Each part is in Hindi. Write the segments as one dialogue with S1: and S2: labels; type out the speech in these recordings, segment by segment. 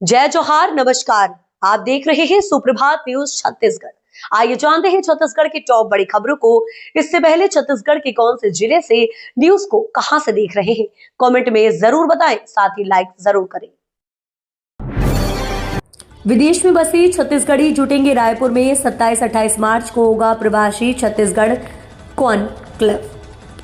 S1: जय जोहार, नमस्कार। आप देख रहे हैं सुप्रभात न्यूज छत्तीसगढ़। आइए जानते हैं छत्तीसगढ़ की टॉप बड़ी खबरों को। इससे पहले छत्तीसगढ़ के कौन से जिले से न्यूज को कहां से देख रहे हैं, कमेंट में जरूर बताएं, साथ ही लाइक जरूर करें। विदेश में बसे छत्तीसगढ़ी जुटेंगे रायपुर में। 27-28 मार्च को होगा प्रवासी छत्तीसगढ़ कॉन्क्लेव।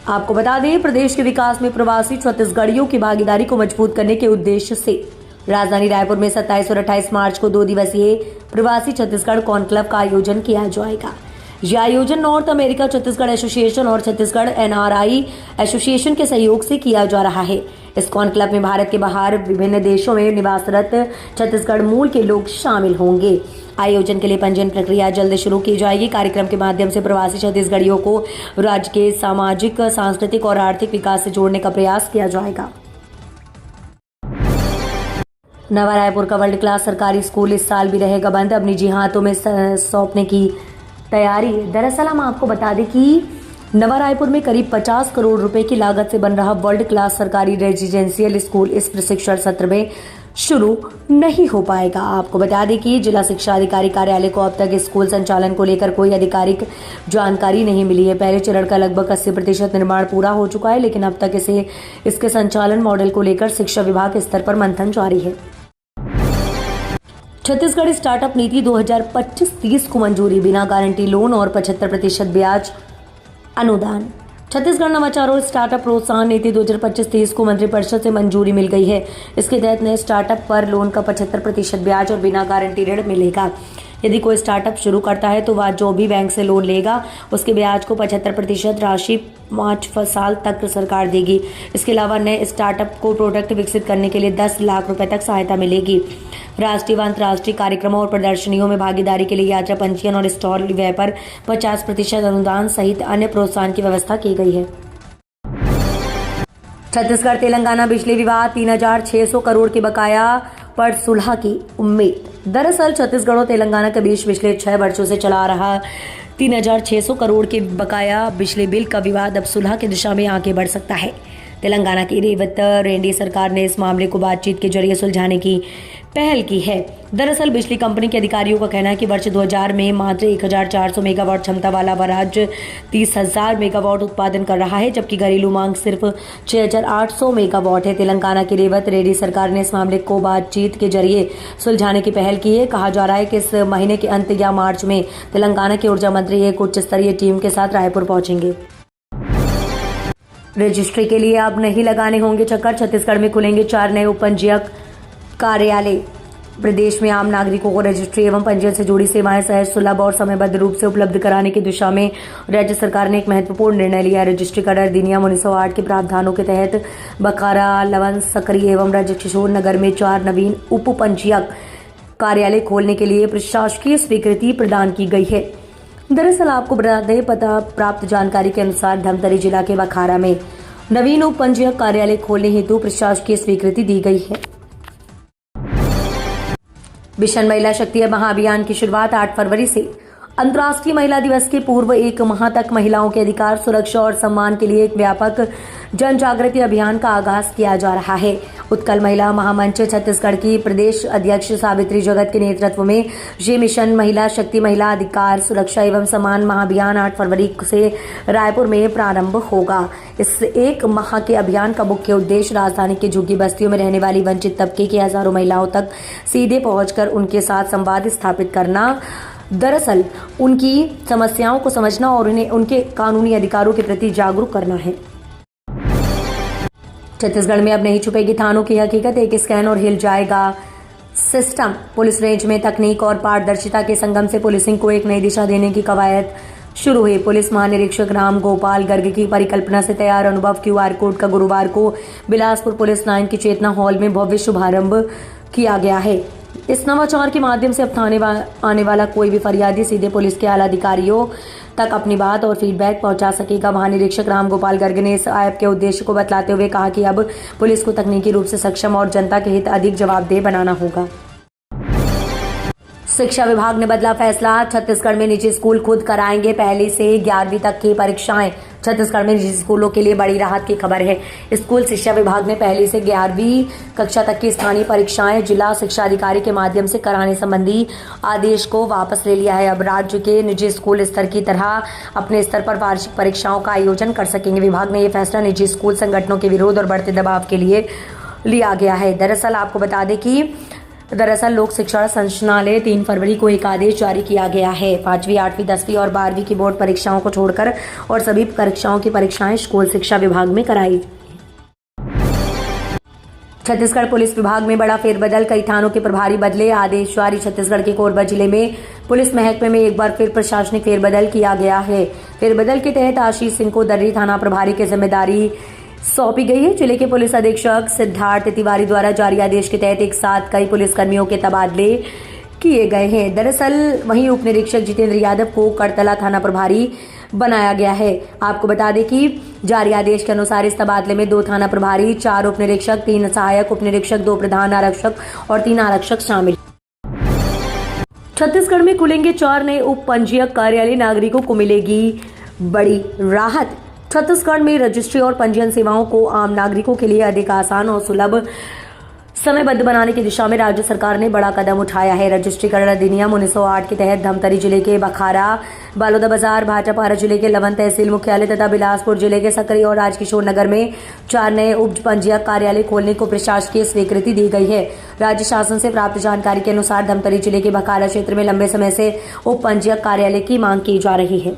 S1: आपको बता दें, प्रदेश के विकास में प्रवासी छत्तीसगढ़ियों की भागीदारी को मजबूत करने के उद्देश्य से राजधानी रायपुर में 27 और 28 मार्च को 2 दिवसीय प्रवासी छत्तीसगढ़ कॉन्क्लेव का आयोजन किया जाएगा। यह आयोजन नॉर्थ अमेरिका छत्तीसगढ़ एसोसिएशन और छत्तीसगढ़ NRI एसोसिएशन के सहयोग से किया जा रहा है। इस कॉन्क्लेव में भारत के बाहर विभिन्न देशों में निवासरत छत्तीसगढ़ मूल के लोग शामिल होंगे। आयोजन के लिए पंजीयन प्रक्रिया जल्द शुरू की जाएगी। कार्यक्रम के माध्यम से प्रवासी छत्तीसगढ़ियों को राज्य के सामाजिक, सांस्कृतिक और आर्थिक विकास से जोड़ने का प्रयास किया जाएगा। नवा रायपुर का वर्ल्ड क्लास सरकारी स्कूल इस साल भी रहेगा बंद। अब निजी हाथों में सौंपने की तैयारी। दरअसल हम आपको बता दें कि नवा रायपुर में करीब 50 करोड़ रुपए की लागत से बन रहा वर्ल्ड क्लास सरकारी रेजिडेंशियल स्कूल इस प्रशिक्षण सत्र में शुरू नहीं हो पाएगा। आपको बता दें कि जिला शिक्षा अधिकारी कार्यालय को अब तक स्कूल संचालन को लेकर कोई आधिकारिक जानकारी नहीं मिली है। पहले चरण का लगभग 80% निर्माण पूरा हो चुका है, लेकिन अब तक इसके संचालन मॉडल को लेकर शिक्षा विभाग स्तर पर मंथन जारी है। छत्तीसगढ़ स्टार्टअप नीति 2025-30 को मंजूरी, बिना गारंटी लोन और 75% ब्याज अनुदान। छत्तीसगढ़ नवाचार और स्टार्टअप प्रोत्साहन नीति 2025-30 को मंत्रिपरिषद से मंजूरी मिल गई है। इसके तहत नए स्टार्टअप पर लोन का 75% ब्याज और बिना गारंटी ऋण मिलेगा। यदि कोई स्टार्टअप शुरू करता है तो वह जो भी बैंक से लोन लेगा उसके ब्याज को 75% राशि 5 साल तक सरकार देगी। इसके अलावा नए स्टार्टअप को प्रोडक्ट विकसित करने के लिए 10 लाख रुपए तक सहायता मिलेगी। राष्ट्रीय व अंतर्राष्ट्रीय कार्यक्रमों और प्रदर्शनियों में भागीदारी के लिए यात्रा पंजीयन और स्टॉल व्यय पर 50% अनुदान सहित अन्य प्रोत्साहन की व्यवस्था की गई है। छत्तीसगढ़ तेलंगाना बिजली विवाद, 3600 करोड़ के बकाया पर सुलह की उम्मीद। दरअसल छत्तीसगढ़ और तेलंगाना के बीच पिछले 6 वर्षों से चला रहा 3600 करोड़ के बकाया बिजली बिल का विवाद अब सुलह की दिशा में आगे बढ़ सकता है। तेलंगाना की रेवंत रेड्डी सरकार ने इस मामले को बातचीत के जरिए सुलझाने की पहल की है। दरअसल बिजली कंपनी के अधिकारियों का कहना है कि वर्ष 2000 में मात्र 1400 मेगावाट क्षमता वाला वराज 30,000 मेगावाट उत्पादन कर रहा है, जबकि घरेलू मांग सिर्फ 6800 मेगावाट है। तेलंगाना की रेवंत रेड्डी सरकार ने इस मामले को बातचीत के जरिए सुलझाने की पहल की है। कहा जा रहा है कि इस महीने के अंत या मार्च में तेलंगाना के ऊर्जा मंत्री एक उच्च स्तरीय टीम के साथ रायपुर पहुंचेंगे। रजिस्ट्री के लिए अब नहीं लगाने होंगे चक्कर। छत्तीसगढ़ में खुलेंगे 4 नए उपपंजीयक कार्यालय। प्रदेश में आम नागरिकों को रजिस्ट्री एवं पंजीयन से जुड़ी सेवाएं सहज, सुलभ और समयबद्ध रूप से उपलब्ध कराने की दिशा में राज्य सरकार ने एक महत्वपूर्ण निर्णय लिया है। रजिस्ट्री कर अधिनियम 1908 के प्रावधानों के तहत बखारा, लवन, सकरी एवं राजकिशोर नगर में 4 नवीन उप पंजीयक कार्यालय खोलने के लिए प्रशासकीय स्वीकृति प्रदान की गई है। दरअसल आपको बता दें, पता प्राप्त जानकारी के अनुसार धमतरी जिला के बखारा में नवीन उप पंजीयक कार्यालय खोलने हेतु प्रशासकीय स्वीकृति दी गई है। मिशन महिला शक्ति महाअभियान की शुरुआत 8 फरवरी से अंतर्राष्ट्रीय महिला दिवस के पूर्व 1 माह तक महिलाओं के अधिकार, सुरक्षा और सम्मान के लिए एक व्यापक जन जागृति अभियान का आगाज किया जा रहा है। उत्कल महिला महामंच छत्तीसगढ़ की प्रदेश अध्यक्ष सावित्री जगत के नेतृत्व में ये मिशन महिला शक्ति महिला अधिकार, सुरक्षा एवं सम्मान महाअभियान 8 फरवरी से रायपुर में प्रारंभ होगा। इस 1 माह के अभियान का मुख्य उद्देश्य राजधानी की झुग्गी बस्तियों में रहने वाली वंचित तबके की हजारों महिलाओं तक सीधे पहुंचकर उनके साथ संवाद स्थापित करना, दरअसल उनकी समस्याओं को समझना और उन्हें उनके कानूनी अधिकारों के प्रति जागरूक करना है। छत्तीसगढ़ में अब नहीं छुपेगी थानों की हकीकत, एक स्कैन और हिल जाएगा सिस्टम। पुलिस रेंज में तकनीक और पारदर्शिता के संगम से पुलिसिंग को एक नई दिशा देने की कवायद शुरू हुई। पुलिस महानिरीक्षक राम गोपाल गर्ग की परिकल्पना से तैयार अनुभव QR कोड का गुरुवार को बिलासपुर पुलिस लाइन की चेतना हॉल में भव्य शुभारंभ किया गया है। इस नवाचार के माध्यम से अब थाने आने वाला कोई भी फरियादी सीधे पुलिस के आला अधिकारियों तक अपनी बात और फीडबैक पहुंचा सकेगा। महानिरीक्षक राम गोपाल गर्ग ने इस ऐप के उद्देश्य को बतलाते हुए कहा कि अब पुलिस को तकनीकी रूप से सक्षम और जनता के हित अधिक जवाबदेह बनाना होगा। शिक्षा विभाग ने बदला फैसला, छत्तीसगढ़ में निजी स्कूल खुद कराएंगे 1ली से 11वीं तक की परीक्षाएं। छत्तीसगढ़ में निजी स्कूलों के लिए बड़ी राहत की खबर है। स्कूल शिक्षा विभाग ने पहली से 11वीं कक्षा तक की स्थानीय परीक्षाएं जिला शिक्षा अधिकारी के माध्यम से कराने संबंधी आदेश को वापस ले लिया है। अब राज्य के निजी स्कूल स्तर की तरह अपने स्तर पर वार्षिक परीक्षाओं का आयोजन कर सकेंगे। विभाग ने यह फैसला निजी स्कूल संगठनों के विरोध और बढ़ते दबाव के लिए लिया गया है। दरअसल आपको बता दें कि लोक शिक्षण संचालनालय 3 फरवरी को एक आदेश जारी किया गया है। 5वीं, 8वीं, 10वीं और 12वीं की बोर्ड परीक्षाओं को छोड़कर और सभी परीक्षाओं की परीक्षाएं स्कूल शिक्षा विभाग में कराई। छत्तीसगढ़ पुलिस विभाग में बड़ा फेरबदल, कई थानों के प्रभारी बदले, आदेश जारी। छत्तीसगढ़ के कोरबा जिले में पुलिस महकमे में एक बार फिर प्रशासनिक फेरबदल किया गया है। फेरबदल के तहत आशीष सिंह को दर्री थाना प्रभारी की जिम्मेदारी सौंपी गई है। जिले के पुलिस अधीक्षक सिद्धार्थ तिवारी द्वारा जारी आदेश के तहत एक साथ कई पुलिसकर्मियों के तबादले किए गए हैं। दरअसल वहीं उप निरीक्षक जितेंद्र यादव को करतला थाना प्रभारी बनाया गया है। आपको बता दें कि जारी आदेश के अनुसार इस तबादले में 2 थाना प्रभारी, 4 उप निरीक्षक, 3 सहायक उप निरीक्षक, 2 प्रधान आरक्षक और 3 आरक्षक शामिल। छत्तीसगढ़ में खुलेंगे 4 नए उप पंजीयक कार्यालय, नागरिकों को मिलेगी बड़ी राहत। छत्तीसगढ़ में रजिस्ट्री और पंजीयन सेवाओं को आम नागरिकों के लिए अधिक आसान और सुलभ समयबद्ध बनाने की दिशा में राज्य सरकार ने बड़ा कदम उठाया है। रजिस्ट्रीकरण अधिनियम 1908 के तहत धमतरी जिले के बखारा, बालोदाबाजार, भाटापारा जिले के लवन तहसील मुख्यालय तथा बिलासपुर जिले के सकरी और राजकिशोर नगर में 4 नए उप पंजीयक कार्यालय खोलने को प्रशासकीय स्वीकृति दी गई है। राज्य शासन से प्राप्त जानकारी के अनुसार धमतरी जिले के बखारा क्षेत्र में लंबे समय से उप पंजीयक कार्यालय की मांग की जा रही है।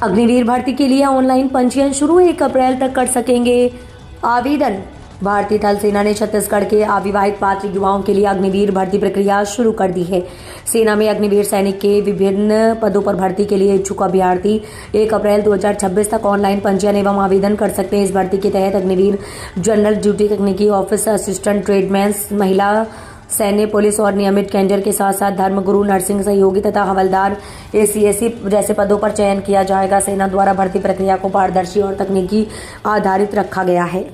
S1: अग्निवीर भर्ती के लिए ऑनलाइन पंजीयन शुरू, 1 अप्रैल तक कर सकेंगे आवेदन। भारतीय थल सेना ने छत्तीसगढ़ के अविवाहित पात्र युवाओं के लिए अग्निवीर भर्ती प्रक्रिया शुरू कर दी है। सेना में अग्निवीर सैनिक के विभिन्न पदों पर भर्ती के लिए इच्छुक अभ्यर्थी 1 अप्रैल 2026 तक ऑनलाइन पंजीयन एवं आवेदन कर सकते हैं। इस भर्ती के तहत अग्निवीर जनरल ड्यूटी, तकनीकी ऑफिस असिस्टेंट, ट्रेडमैन्स, महिला सैन्य, पुलिस और नियमित कैंडर के साथ साथ धर्मगुरु, नर्सिंग सहयोगी तथा हवलदार, एसी जैसे पदों पर चयन किया जाएगा। सेना द्वारा भर्ती प्रक्रिया को पारदर्शी और तकनीकी आधारित रखा गया है।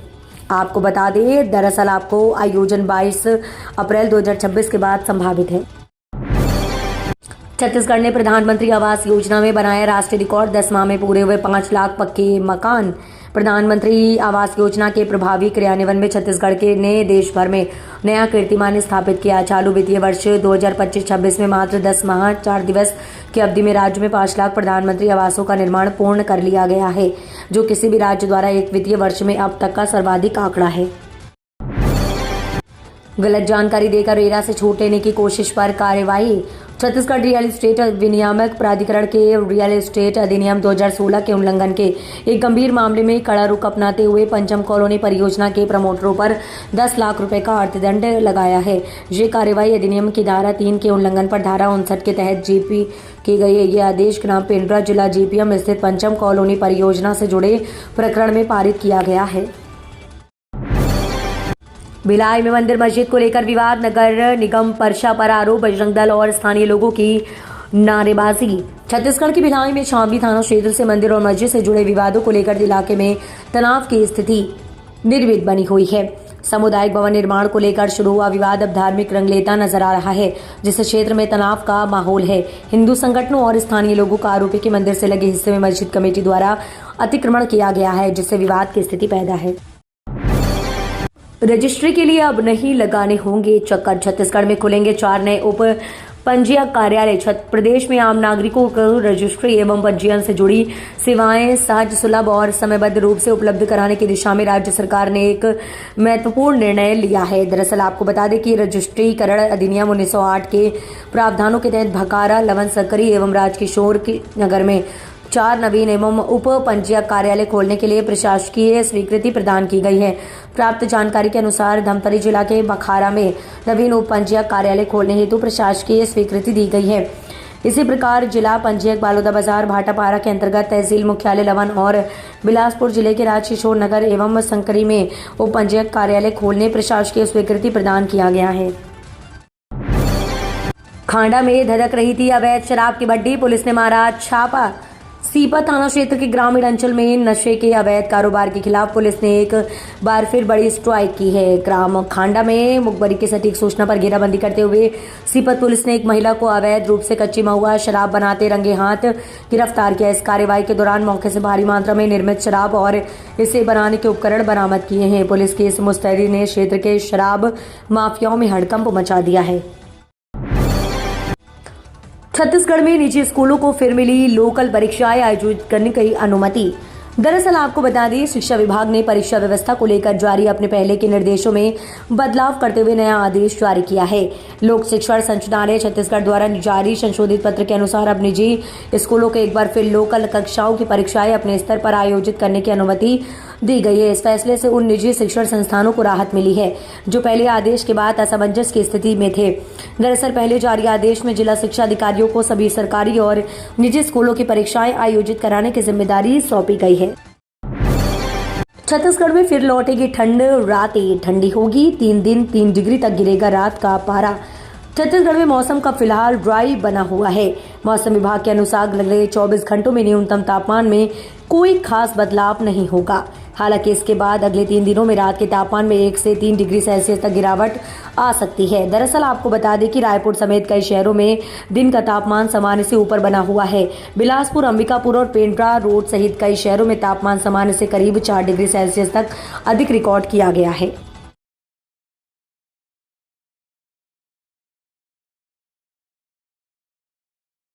S1: आपको बता दें, दरअसल आपको आयोजन 22 अप्रैल 2026 के बाद संभावित है। छत्तीसगढ़ ने प्रधानमंत्री आवास योजना में बनाया राष्ट्रीय रिकॉर्ड, 10 माह में पूरे हुए 5 लाख पक्के मकान। प्रधानमंत्री आवास योजना के प्रभावी क्रियान्वयन में छत्तीसगढ़ ने देश भर में नया कीर्तिमान स्थापित किया। चालू वित्तीय वर्ष 2025-26 में मात्र 10 माह 4 दिवस की अवधि में राज्य में 5 लाख प्रधानमंत्री आवासों का निर्माण पूर्ण कर लिया गया है, जो किसी भी राज्य द्वारा एक वित्तीय वर्ष में अब तक का सर्वाधिक आंकड़ा है। गलत जानकारी देकर रेरा से छूट लेने की कोशिश पर कार्रवाई। छत्तीसगढ़ रियल एस्टेट विनियामक प्राधिकरण के रियल एस्टेट अधिनियम 2016 के उल्लंघन के एक गंभीर मामले में कड़ा रुख अपनाते हुए पंचम कॉलोनी परियोजना के प्रमोटरों पर 10 लाख रुपए का अर्थदंड लगाया है। ये कार्रवाई अधिनियम की धारा 3 के उल्लंघन पर धारा 59 के तहत जीपी की गई है। यह आदेश ग्राम पेंड्रा, जिला जीपीएम स्थित पंचम कॉलोनी परियोजना से जुड़े प्रकरण में पारित किया गया है। भिलाई में मंदिर मस्जिद को लेकर विवाद, नगर निगम परसा पर आरोप, बजरंग दल और स्थानीय लोगों की नारेबाजी। छत्तीसगढ़ की भिलाई में छावनी थाना क्षेत्र से मंदिर और मस्जिद से जुड़े विवादों को लेकर इलाके में तनाव की स्थिति निर्मित बनी हुई है। सामुदायिक भवन निर्माण को लेकर शुरू हुआ विवाद अब धार्मिक रंग लेता नजर आ रहा है, जिससे क्षेत्र में तनाव का माहौल है। हिंदू संगठनों और स्थानीय लोगों का आरोप है कि मंदिर से लगे हिस्से में मस्जिद कमेटी द्वारा अतिक्रमण किया गया है, जिससे विवाद की स्थिति पैदा है। रजिस्ट्री के लिए अब नहीं लगाने होंगे चक्कर, छत्तीसगढ़ में खुलेंगे 4 नए उप पंजीयक कार्यालय। प्रदेश में आम नागरिकों को रजिस्ट्री एवं पंजीयन से जुड़ी सेवाएं सहज, सुलभ और समयबद्ध रूप से उपलब्ध कराने की दिशा में राज्य सरकार ने एक महत्वपूर्ण निर्णय लिया है। दरअसल आपको बता दें कि रजिस्ट्रीकरण अधिनियम 1908 के प्रावधानों के तहत भखारा, लवन, सकरी एवं राजकिशोर नगर में 4 नवीन एवं उप पंजीयक कार्यालय खोलने के लिए प्रशासकीय स्वीकृति प्रदान की गई है। प्राप्त जानकारी के अनुसार धमतरी जिला के बखारा में नवीन उप पंजीयक कार्यालय खोलने हेतु प्रशासकीय स्वीकृति दी गई है। इसी प्रकार जिला पंजीयक बालोदाबाजार, भाटापारा के अंतर्गत तहसील मुख्यालय लवन और बिलासपुर जिले के राजकिशोर नगर एवं संकरी में उप पंजीयक कार्यालय खोलने प्रशासकीय स्वीकृति प्रदान किया गया है। खांडा में धधक रही थी अवैध शराब की भट्टी, पुलिस ने मारा छापा। सीपत थाना क्षेत्र के ग्रामीण अंचल में नशे के अवैध कारोबार के खिलाफ पुलिस ने एक बार फिर बड़ी स्ट्राइक की है। ग्राम खांडा में मुखबरी की सटीक सूचना पर घेराबंदी करते हुए सीपत पुलिस ने एक महिला को अवैध रूप से कच्ची महुआ शराब बनाते रंगे हाथ गिरफ्तार किया। इस कार्रवाई के दौरान मौके से भारी मात्रा में निर्मित शराब और इसे बनाने के उपकरण बरामद किए हैं। पुलिस की इस मुस्तैदी ने क्षेत्र के शराब माफियाओं में हड़कंप मचा दिया है। छत्तीसगढ़ में निजी स्कूलों को फिर मिली लोकल परीक्षाएं आयोजित करने की अनुमति। दरअसल आपको बता दें, शिक्षा विभाग ने परीक्षा व्यवस्था को लेकर जारी अपने पहले के निर्देशों में बदलाव करते हुए नया आदेश जारी किया है। लोक शिक्षण संचालनालय छत्तीसगढ़ द्वारा जारी संशोधित पत्र के अनुसार अब निजी स्कूलों को एक बार फिर लोकल कक्षाओं की परीक्षाएं अपने स्तर पर आयोजित करने की अनुमति दी गई है। इस फैसले से उन निजी शिक्षण संस्थानों को राहत मिली है जो पहले आदेश के बाद असमंजस की स्थिति में थे। दरअसल पहले जारी आदेश में जिला शिक्षा अधिकारियों को सभी सरकारी और निजी स्कूलों की परीक्षाएं आयोजित कराने की जिम्मेदारी सौंपी गई है। छत्तीसगढ़ में फिर लौटेगी ठंड, रातें ठंडी होगी। 3 दिन 3 डिग्री तक गिरेगा रात का पारा। छत्तीसगढ़ में मौसम का फिलहाल ड्राई बना हुआ है। मौसम विभाग के अनुसार अगले 24 घंटों में न्यूनतम तापमान में कोई खास बदलाव नहीं होगा। हालांकि इसके बाद अगले 3 दिनों में रात के तापमान में 1 से 3 डिग्री सेल्सियस तक गिरावट आ सकती है। दरअसल आपको बता दें कि रायपुर समेत कई शहरों में दिन का तापमान सामान्य से ऊपर बना हुआ है। बिलासपुर, अंबिकापुर और पेंड्रा रोड सहित कई शहरों में तापमान सामान्य से करीब 4 डिग्री सेल्सियस तक अधिक रिकॉर्ड किया गया है।